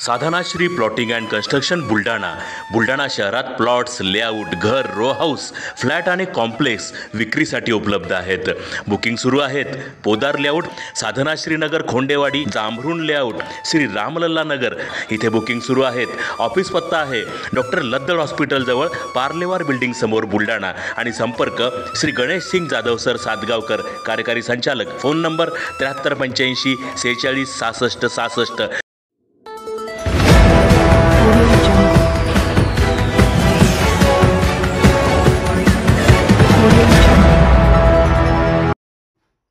Sadhanashri plotting and construction Buldhana शहरात plots, layout, घर, row house, flat आणि कॉम्प्लेक्स विक्रीसाठी उपलब्ध आहेत. बुकिंग सुरू आहेत. पोदार लेआउट, साधनाश्री नगर, खोंडेवाडी, जांभरुण लेआउट, श्री रामलल्ला नगर इथे बुकिंग सुरू आहेत. ऑफिस पत्ता आहे डॉक्टर लद्दड हॉस्पिटल जवळ, पार्लेवार बिल्डिंग समोर, बुलढाणा. आणि संपर्क श्री गणेश सिंग जाधव सर सातगावकर, कार्यकारी संचालक. Phone number 7385 46 66 66.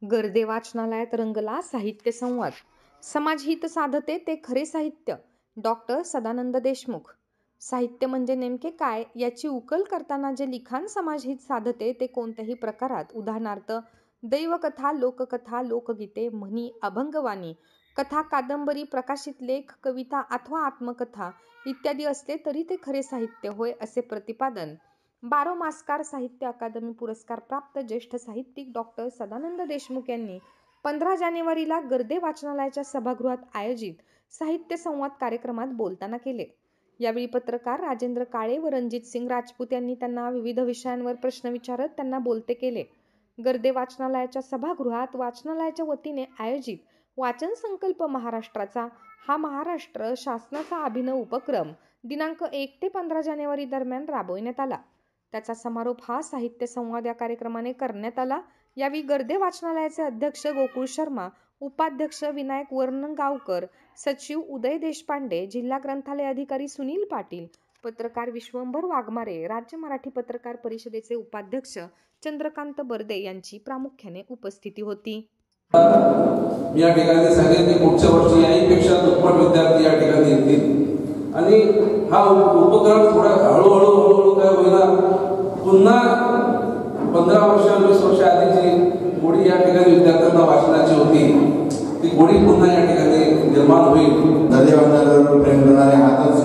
गर्दे वाचनालयात रंगला साहित्य संवाद. समाजहित साधते ते खरे साहित्य. डॉक्टर सदानंद देशमुख. साहित्य म्हणजे नेमके काय याची उकल करताना जे लिखाण समाजहित साधते ते कोणत्याही प्रकारात, उदाहरणार्थ दैवकथा, लोककथा, लोकगीते, म्हणी, अभंगवाणी, कथा, कादंबरी, प्रकाशित लेख, कविता अथवा आत्मकथा इत्यादी असले तरी ते खरे साहित्य होय, असे प्रतिपादन बारोमास्कार साहित्य अकादमी पुरस्कार प्राप्त ज्येष्ठ साहित्यिक डॉक्टर सदानंद देशमुख यांनी 15 जानेवारीला गर्दे वाचनालयाच्या सभागृहात आयोजित साहित्य संवाद कार्यक्रमात बोलताना केले. यावेळी पत्रकार राजेंद्र काळे व रणजित सिंग राजपूत यांनी त्यांना विविध विषयांवर प्रश्न विचारत त्यांना बोलते केले. गर्दे वाचनालयाच्या सभागृहात वाचनालयाच्या वतीने आयोजित वाचन संकल्प महाराष्ट्राचा हा महाराष्ट्र शासनाचा अभिनव उपक्रम दिनांक 1 ते 15 जानेवारी दरम्यान राबविण्यात आला. त्याचा समारोप हा साहित्य संवाद या कार्यक्रमाने करण्यात आला. यावेळी गर्दे वाचनालयाचे अध्यक्ष गोकुळ शर्मा, उपाध्यक्ष विनायक वर्णगावकर, सचिव उदय देशपांडे, जिल्हा ग्रंथालय अधिकारी सुनील पाटील, पत्रकार विश्वंभर वाघमारे, राज्य मराठी पत्रकार परिषदेचे उपाध्यक्ष चंद्रकांत बर्दे यांची प्रामुख्याने उपस्थिती होती. मी या ठिकाणी सांगेन की पुढच्या वर्षी याहीपेक्षा दुप्पट विद्यार्थी या ठिकाणी येतील आणि हा उपक्रम थोडा हळूहळू काय होईना पुन्हा 15 वर्ष 20 वर्ष आधीची गोडी या ठिकाणी विद्यार्थ्यांना वाचनाची होती ती गोडी पुन्हा या ठिकाणी निर्माण होईल. गर्दे वाचनालयावर प्रेम करणारे हातच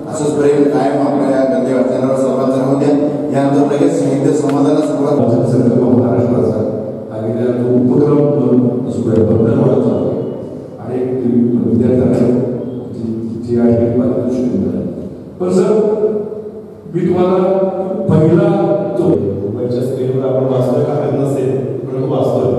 असंच प्रेम कायम आपल्या गर्दे वाचनालयावर सर्वांना राहू द्या. यानंतर लगेच साहित्य संवादाला सुरुवात. वाचन संकल्प महाराष्ट्राचा हा गेल्या उपक्रम सुरुवात होत चालू आणि विद्यार्थ्यांना जी आहे पण सर मी तुम्हाला पहिला जो मोबाईलच्या स्क्रीनवर आपण वाचतोय का नसेल पण वाचतोय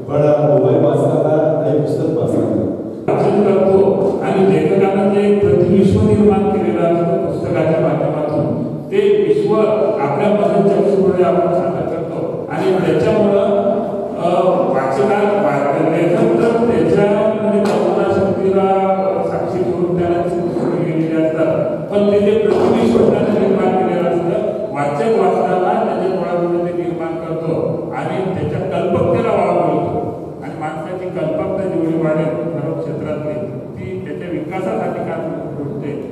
पण मोबाईल वाचताना आणि पुस्तक वाचताना वाचन करतो आणि लेखकांना जे प्रतिविश्व निर्माण केलेलं असतं पुस्तकाच्या माध्यमातून ते विश्व आपल्या मनाच्या आपण सादर करतो आणि त्याच्यामुळं वाचनात लेखन तर त्याच्या कल्पनाशक्तीला साक्षी करून त्याला गेलेले असतात पण ते जे प्रतिविश्व निर्माण केलेलं असतं वाचक वाचनाला त्याच्या डोळ्यामध्ये निर्माण करतो आणि त्याच्या कल्पकतेला वाव मिळतो आणि माणसाची कल्पकता जेवढी वाढेल सर्व क्षेत्रातली ती त्याच्या विकासासाठी काम करते.